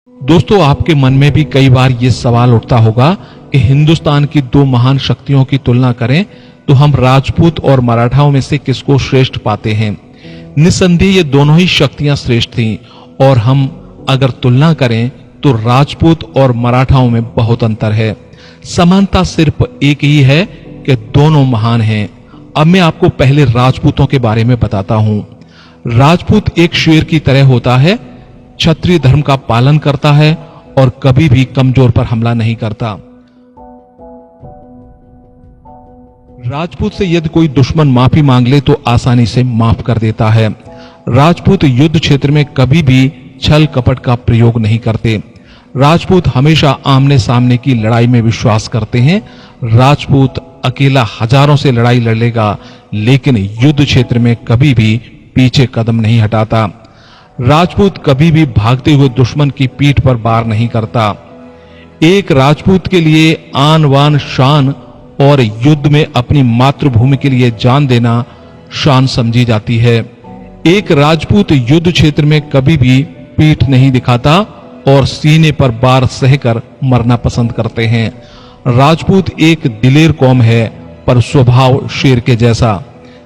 दोस्तों, आपके मन में भी कई बार ये सवाल उठता होगा कि हिंदुस्तान की दो महान शक्तियों की तुलना करें तो हम राजपूत और मराठाओं में से किसको श्रेष्ठ पाते हैं। निस्संदेह ये दोनों ही शक्तियां श्रेष्ठ थीं और हम अगर तुलना करें तो राजपूत और मराठाओं में बहुत अंतर है। समानता सिर्फ एक ही है कि दोनों महान हैं। अब मैं आपको पहले राजपूतों के बारे में बताता हूं। राजपूत एक शेर की तरह होता है, क्षत्रिय धर्म का पालन करता है और कभी भी कमजोर पर हमला नहीं करता। राजपूत से यदि कोई दुश्मन माफी मांग ले तो आसानी से माफ कर देता है। राजपूत युद्ध क्षेत्र में कभी भी छल कपट का प्रयोग नहीं करते। राजपूत हमेशा आमने सामने की लड़ाई में विश्वास करते हैं। राजपूत अकेला हजारों से लड़ाई लड़ लेगा, लेकिन युद्ध क्षेत्र में कभी भी पीछे कदम नहीं हटाता। राजपूत कभी भी भागते हुए दुश्मन की पीठ पर वार नहीं करता। एक राजपूत के लिए आन बान शान और युद्ध में अपनी मातृभूमि के लिए जान देना शान समझी जाती है। एक राजपूत युद्ध क्षेत्र में कभी भी पीठ नहीं दिखाता और सीने पर वार सहकर मरना पसंद करते हैं। राजपूत एक दिलेर कौम है, पर स्वभाव शेर के जैसा।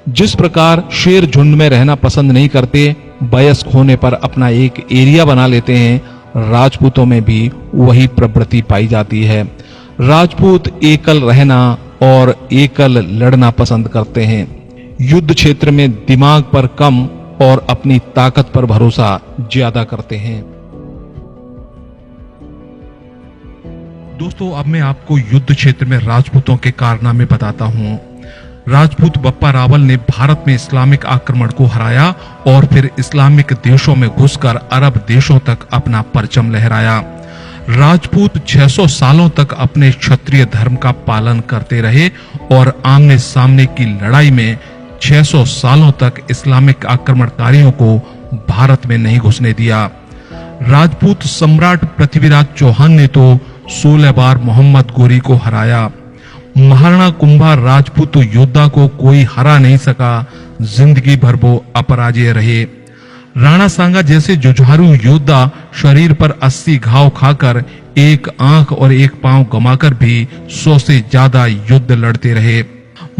जिस प्रकार शेर झुंड में रहना पसंद नहीं करते, वयस्क होने पर अपना एक एरिया बना लेते हैं, राजपूतों में भी वही प्रवृत्ति पाई जाती है। राजपूत एकल रहना और एकल लड़ना पसंद करते हैं। युद्ध क्षेत्र में दिमाग पर कम और अपनी ताकत पर भरोसा ज्यादा करते हैं। दोस्तों, अब मैं आपको युद्ध क्षेत्र में राजपूतों के कारनामे बताता हूं। राजपूत बप्पा रावल ने भारत में इस्लामिक आक्रमण को हराया और फिर इस्लामिक देशों में घुसकर अरब देशों तक अपना परचम लहराया। राजपूत 600 सालों तक अपने क्षत्रिय धर्म का पालन करते रहे और आमने सामने की लड़ाई में 600 सालों तक इस्लामिक आक्रमणकारियों को भारत में नहीं घुसने दिया। राजपूत सम्राट पृथ्वीराज चौहान ने तो 16 बार मोहम्मद गोरी को हराया। महाराणा कुंभा राजपूत योद्धा को कोई हरा नहीं सका, जिंदगी भर वो अपराजय रहे। राणा सांगा जैसे जुझारू योद्धा शरीर पर 80 घाव खाकर एक आंख और एक पांव गमाकर भी 100 से ज्यादा युद्ध लड़ते रहे।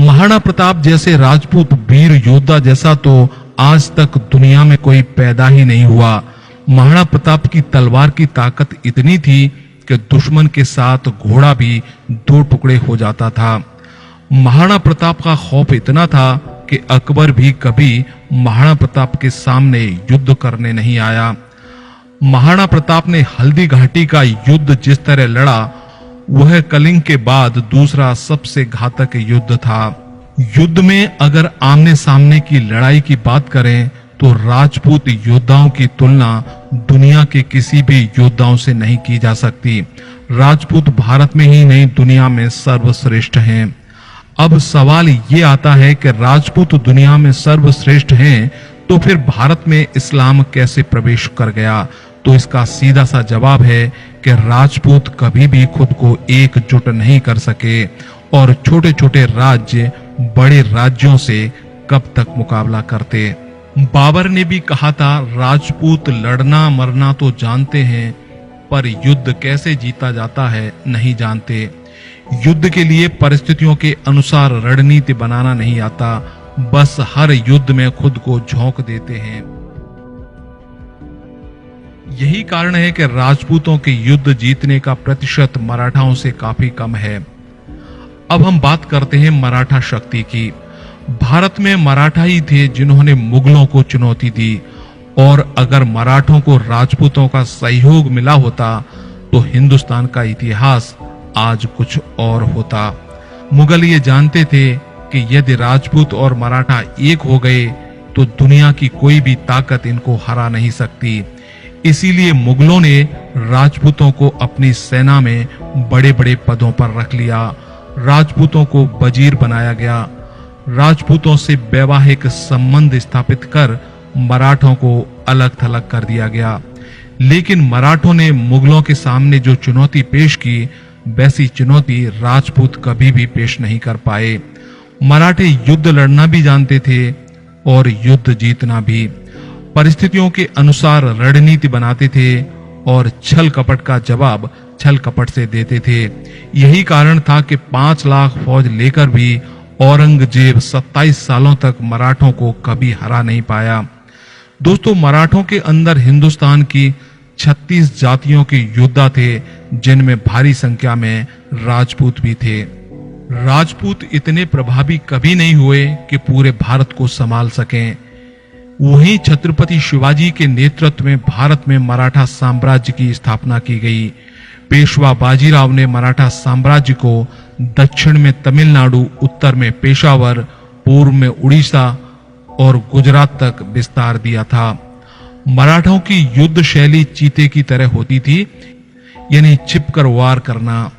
महाराणा प्रताप जैसे राजपूत वीर योद्धा जैसा तो आज तक दुनिया में कोई पैदा ही नहीं हुआ। महाराणा प्रताप की तलवार की ताकत इतनी थी कि दुश्मन के साथ घोड़ा भी 2 टुकड़े हो जाता था। महाराणा प्रताप का खौफ इतना था कि अकबर भी कभी महाराणा प्रताप के सामने युद्ध करने नहीं आया। महाराणा प्रताप ने हल्दी घाटी का युद्ध जिस तरह लड़ा, वह कलिंग के बाद दूसरा सबसे घातक युद्ध था। युद्ध में अगर आमने सामने की लड़ाई की बात करें तो राजपूत योद्धाओं की तुलना दुनिया के किसी भी योद्धाओं से नहीं की जा सकती। राजपूत भारत में ही नहीं, दुनिया में सर्वश्रेष्ठ हैं। अब सवाल ये आता है कि राजपूत दुनिया में सर्वश्रेष्ठ हैं तो फिर भारत में इस्लाम कैसे प्रवेश कर गया? तो इसका सीधा सा जवाब है कि राजपूत कभी भी खुद को एकजुट नहीं कर सके और छोटे-छोटे राज्य बड़े राज्यों से कब तक मुकाबला करते। बाबर ने भी कहा था, राजपूत लड़ना मरना तो जानते हैं, पर युद्ध कैसे जीता जाता है नहीं जानते। युद्ध के लिए परिस्थितियों के अनुसार रणनीति बनाना नहीं आता, बस हर युद्ध में खुद को झोंक देते हैं। यही कारण है कि राजपूतों के युद्ध जीतने का प्रतिशत मराठाओं से काफी कम है। अब हम बात करते हैं मराठा शक्ति की। भारत में मराठा ही थे जिन्होंने मुगलों को चुनौती दी, और अगर मराठों को राजपूतों का सहयोग मिला होता तो हिंदुस्तान का इतिहास आज कुछ और होता। मुगल ये जानते थे कि यदि राजपूत और मराठा एक हो गए तो दुनिया की कोई भी ताकत इनको हरा नहीं सकती। इसीलिए मुगलों ने राजपूतों को अपनी सेना में बड़े-बड़े पदों पर रख लिया। राजपूतों को वजीर बनाया गया। राजपूतों से वैवाहिक संबंध स्थापित कर मराठों को अलग थलग कर दिया गया। लेकिन मराठों ने मुगलों के सामने जो चुनौती पेश की, वैसी चुनौती राजपूत कभी भी पेश नहीं कर पाए। मराठे युद्ध लड़ना भी जानते थे और युद्ध जीतना भी। परिस्थितियों के अनुसार रणनीति बनाते थे और छल कपट का जवाब छल कपट से देते थे। यही कारण था कि 5 लाख फौज लेकर भी औरंगजेब 27 सालों तक मराठों को कभी हरा नहीं पाया। दोस्तों, मराठों के अंदर हिंदुस्तान की 36 जातियों के योद्धा थे, जिनमें भारी संख्या में राजपूत भी थे। राजपूत इतने प्रभावी कभी नहीं हुए कि पूरे भारत को संभाल सकें। वहीं छत्रपति शिवाजी के नेतृत्व में भारत में मराठा साम्राज्य की स्थापना की गई। पेशवा बाजीराव ने मराठा साम्राज्य को दक्षिण में तमिलनाडु, उत्तर में पेशावर, पूर्व में उड़ीसा और गुजरात तक विस्तार दिया था। मराठों की युद्ध शैली चीते की तरह होती थी, यानी छिपकर वार करना।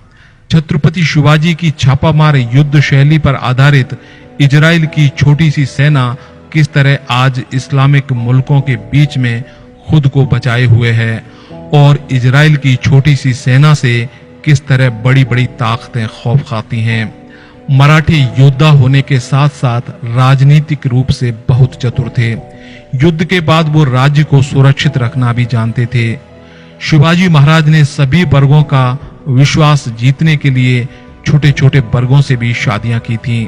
छत्रपति शिवाजी की छापामार युद्ध शैली पर आधारित इजराइल की छोटी सी सेना किस तरह आज इस्लामिक मुल्कों के बीच में खुद को बचाए हुए है और इजराइल की छोटी सी सेना से किस तरह बड़ी-बड़ी ताकतें खौफ खाती हैं। मराठी योद्धा होने के साथ-साथ राजनीतिक रूप से बहुत चतुर थे। युद्ध के बाद वो राज्य को सुरक्षित रखना भी जानते थे। शिवाजी महाराज ने सभी वर्गों का विश्वास जीतने के लिए छोटे-छोटे वर्गों से भी शादियां की थीं।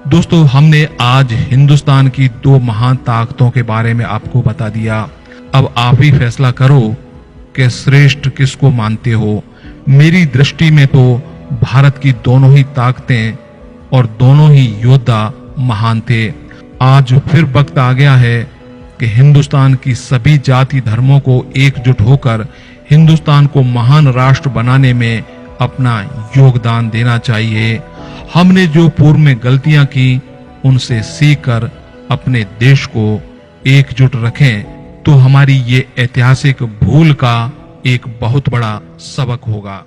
दोस्तों, हमने आज हिंदुस्तान की 2 महान ताकतों के बारे में आपको बता दिया। अब आप ही फैसला करो कि श्रेष्ठ किसको मानते हो। मेरी दृष्टि में तो भारत की दोनों ही ताकतें और दोनों ही योद्धा महान थे। आज फिर वक्त आ गया है कि हिंदुस्तान की सभी जाति धर्मों को एकजुट होकर हिंदुस्तान को महान राष्ट्र बनाने में अपना योगदान देना चाहिए। हमने जो पूर्व में गलतियां की, उनसे सीखकर अपने देश को एकजुट रखें, तो हमारी ये ऐतिहासिक भूल का एक बहुत बड़ा सबक होगा।